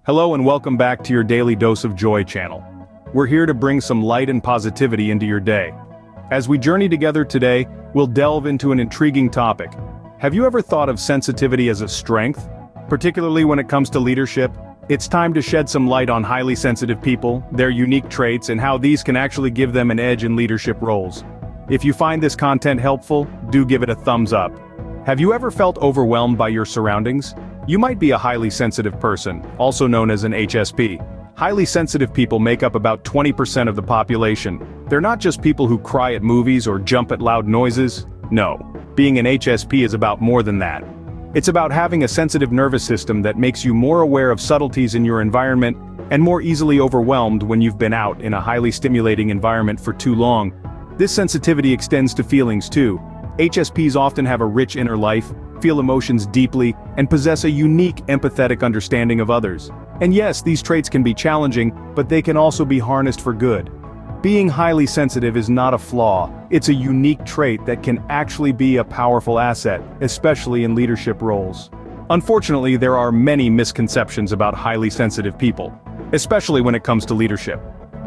Hello and welcome back to your Daily Dose of Joy channel. We're here to bring some light and positivity into your day. As we journey together today, we'll delve into an intriguing topic. Have you ever thought of sensitivity as a strength? Particularly when it comes to leadership, it's time to shed some light on highly sensitive people, their unique traits, and how these can actually give them an edge in leadership roles. If you find this content helpful, do give it a thumbs up. Have you ever felt overwhelmed by your surroundings? You might be a highly sensitive person, also known as an HSP. Highly sensitive people make up about 20% of the population. They're not just people who cry at movies or jump at loud noises. No, being an HSP is about more than that. It's about having a sensitive nervous system that makes you more aware of subtleties in your environment and more easily overwhelmed when you've been out in a highly stimulating environment for too long. This sensitivity extends to feelings too. HSPs often have a rich inner life, feel emotions deeply, and possess a unique empathetic understanding of others. And yes, these traits can be challenging, but they can also be harnessed for good. Being highly sensitive is not a flaw, it's a unique trait that can actually be a powerful asset, especially in leadership roles. Unfortunately, there are many misconceptions about highly sensitive people, especially when it comes to leadership.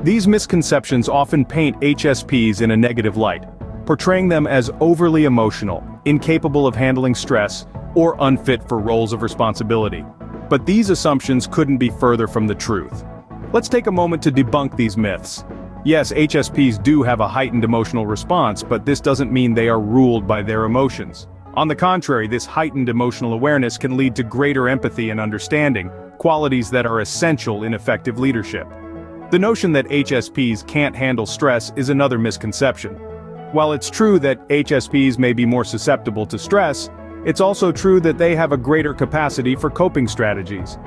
These misconceptions often paint HSPs in a negative light, portraying them as overly emotional, incapable of handling stress, or unfit for roles of responsibility. But these assumptions couldn't be further from the truth. Let's take a moment to debunk these myths. Yes, HSPs do have a heightened emotional response, but this doesn't mean they are ruled by their emotions. On the contrary, this heightened emotional awareness can lead to greater empathy and understanding, qualities that are essential in effective leadership. The notion that HSPs can't handle stress is another misconception. While it's true that HSPs may be more susceptible to stress, it's also true that they have a greater capacity for coping strategies.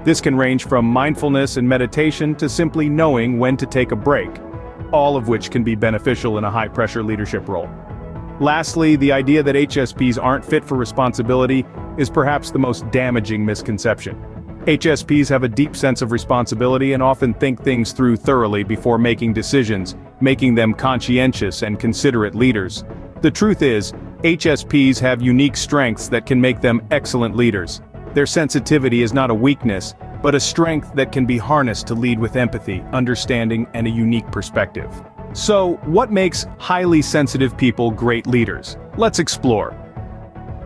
This can range from mindfulness and meditation to simply knowing when to take a break, all of which can be beneficial in a high-pressure leadership role. Lastly, the idea that HSPs aren't fit for responsibility is perhaps the most damaging misconception. HSPs have a deep sense of responsibility and often think things through thoroughly before making decisions, making them conscientious and considerate leaders. The truth is, HSPs have unique strengths that can make them excellent leaders. Their sensitivity is not a weakness, but a strength that can be harnessed to lead with empathy, understanding, and a unique perspective. So, what makes highly sensitive people great leaders? Let's explore.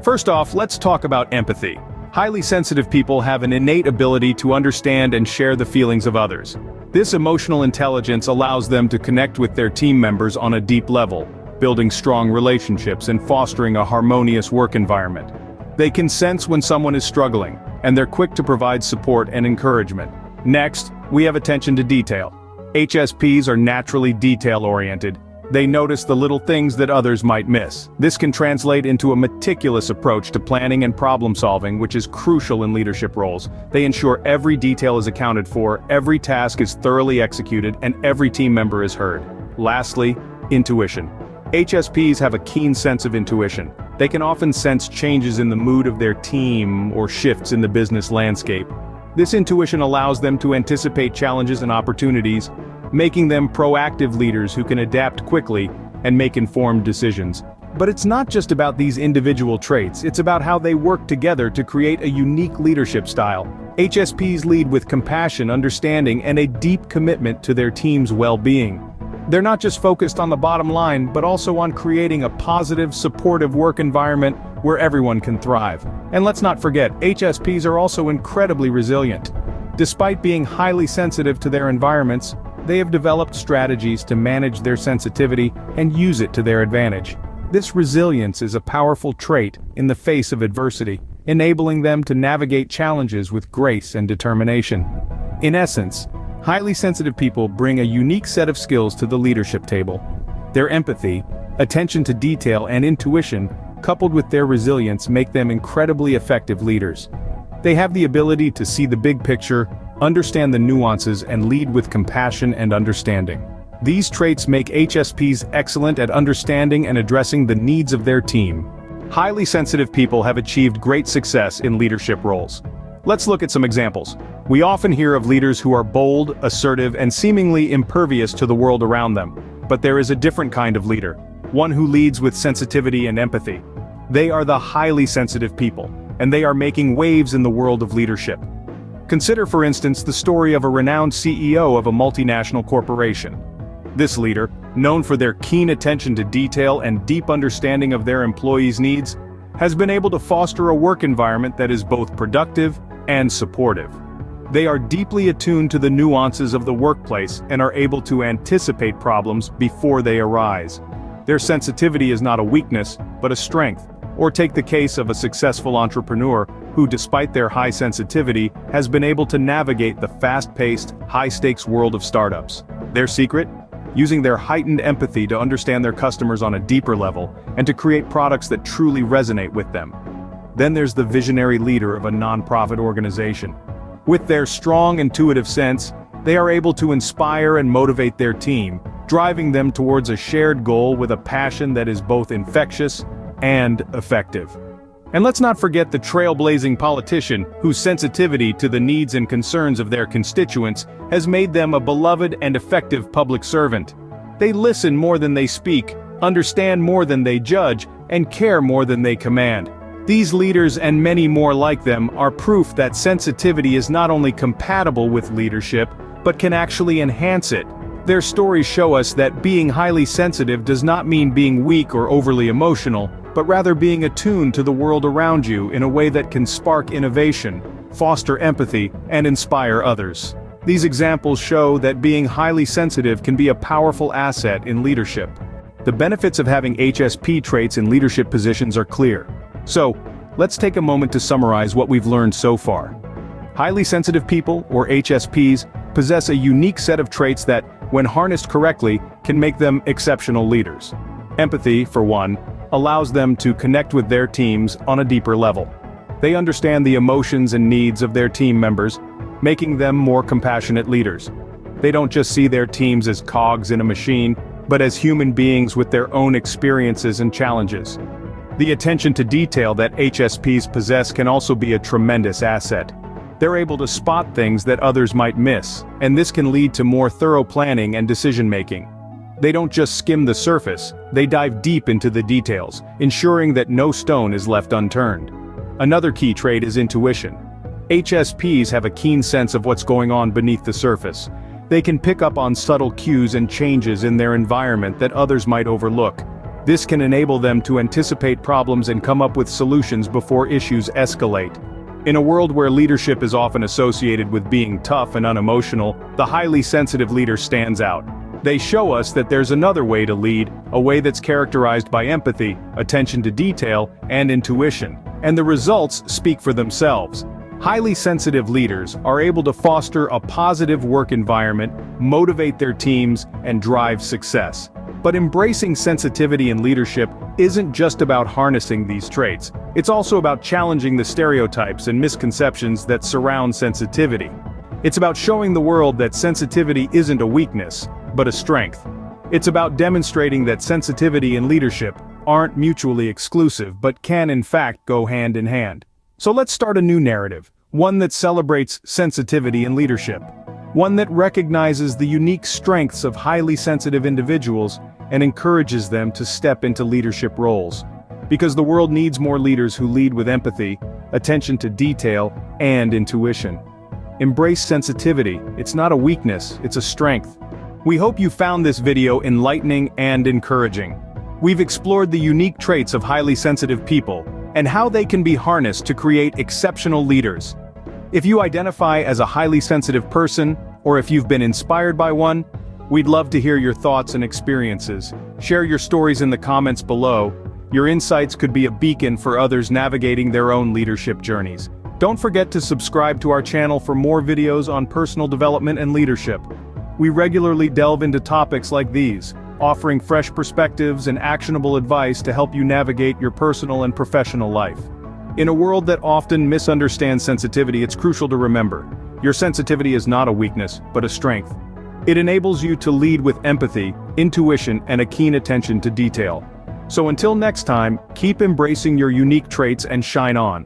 First off, let's talk about empathy. Highly sensitive people have an innate ability to understand and share the feelings of others. This emotional intelligence allows them to connect with their team members on a deep level, building strong relationships and fostering a harmonious work environment. They can sense when someone is struggling, and they're quick to provide support and encouragement. Next, we have attention to detail. HSPs are naturally detail-oriented. They notice the little things that others might miss. This can translate into a meticulous approach to planning and problem-solving, which is crucial in leadership roles. They ensure every detail is accounted for, every task is thoroughly executed, and every team member is heard. Lastly, intuition. HSPs have a keen sense of intuition. They can often sense changes in the mood of their team or shifts in the business landscape. This intuition allows them to anticipate challenges and opportunities, making them proactive leaders who can adapt quickly and make informed decisions. But it's not just about these individual traits, it's about how they work together to create a unique leadership style. HSPs lead with compassion, understanding, and a deep commitment to their team's well-being. They're not just focused on the bottom line, but also on creating a positive, supportive work environment where everyone can thrive. And let's not forget, HSPs are also incredibly resilient. Despite being highly sensitive to their environments, they have developed strategies to manage their sensitivity and use it to their advantage. This resilience is a powerful trait in the face of adversity, enabling them to navigate challenges with grace and determination. In essence, highly sensitive people bring a unique set of skills to the leadership table. Their empathy, attention to detail, and intuition, coupled with their resilience, make them incredibly effective leaders. They have the ability to see the big picture, understand the nuances, and lead with compassion and understanding. These traits make HSPs excellent at understanding and addressing the needs of their team. Highly sensitive people have achieved great success in leadership roles. Let's look at some examples. We often hear of leaders who are bold, assertive, and seemingly impervious to the world around them. But there is a different kind of leader, one who leads with sensitivity and empathy. They are the highly sensitive people, and they are making waves in the world of leadership. Consider, for instance, the story of a renowned CEO of a multinational corporation. This leader, known for their keen attention to detail and deep understanding of their employees' needs, has been able to foster a work environment that is both productive and supportive. They are deeply attuned to the nuances of the workplace and are able to anticipate problems before they arise. Their sensitivity is not a weakness, but a strength. Or take the case of a successful entrepreneur who, despite their high sensitivity, has been able to navigate the fast-paced, high-stakes world of startups. Their secret? Using their heightened empathy to understand their customers on a deeper level and to create products that truly resonate with them. Then there's the visionary leader of a nonprofit organization. With their strong intuitive sense, they are able to inspire and motivate their team, driving them towards a shared goal with a passion that is both infectious and effective. And let's not forget the trailblazing politician whose sensitivity to the needs and concerns of their constituents has made them a beloved and effective public servant. They listen more than they speak, understand more than they judge, and care more than they command. These leaders and many more like them are proof that sensitivity is not only compatible with leadership, but can actually enhance it. Their stories show us that being highly sensitive does not mean being weak or overly emotional, but rather being attuned to the world around you in a way that can spark innovation, foster empathy, and inspire others. These examples show that being highly sensitive can be a powerful asset in leadership. The benefits of having HSP traits in leadership positions are clear. So, let's take a moment to summarize what we've learned so far. Highly sensitive people, or HSPs, possess a unique set of traits that, when harnessed correctly, can make them exceptional leaders. Empathy, for one, allows them to connect with their teams on a deeper level. They understand the emotions and needs of their team members, making them more compassionate leaders. They don't just see their teams as cogs in a machine, but as human beings with their own experiences and challenges. The attention to detail that HSPs possess can also be a tremendous asset. They're able to spot things that others might miss, and this can lead to more thorough planning and decision-making. They don't just skim the surface, they dive deep into the details, ensuring that no stone is left unturned. Another key trait is intuition. HSPs have a keen sense of what's going on beneath the surface. They can pick up on subtle cues and changes in their environment that others might overlook. This can enable them to anticipate problems and come up with solutions before issues escalate. In a world where leadership is often associated with being tough and unemotional, the highly sensitive leader stands out. They show us that there's another way to lead, a way that's characterized by empathy, attention to detail, and intuition. And the results speak for themselves. Highly sensitive leaders are able to foster a positive work environment, motivate their teams, and drive success. But embracing sensitivity in leadership isn't just about harnessing these traits. It's also about challenging the stereotypes and misconceptions that surround sensitivity. It's about showing the world that sensitivity isn't a weakness, but a strength. It's about demonstrating that sensitivity and leadership aren't mutually exclusive but can in fact go hand in hand. So let's start a new narrative, one that celebrates sensitivity in leadership. One that recognizes the unique strengths of highly sensitive individuals and encourages them to step into leadership roles. Because the world needs more leaders who lead with empathy, attention to detail, and intuition. Embrace sensitivity. It's not a weakness, it's a strength. We hope you found this video enlightening and encouraging. We've explored the unique traits of highly sensitive people and how they can be harnessed to create exceptional leaders. If you identify as a highly sensitive person, or if you've been inspired by one, we'd love to hear your thoughts and experiences. Share your stories in the comments below. Your insights could be a beacon for others navigating their own leadership journeys. Don't forget to subscribe to our channel for more videos on personal development and leadership. We regularly delve into topics like these, offering fresh perspectives and actionable advice to help you navigate your personal and professional life. In a world that often misunderstands sensitivity, it's crucial to remember, your sensitivity is not a weakness, but a strength. It enables you to lead with empathy, intuition, and a keen attention to detail. So until next time, keep embracing your unique traits and shine on.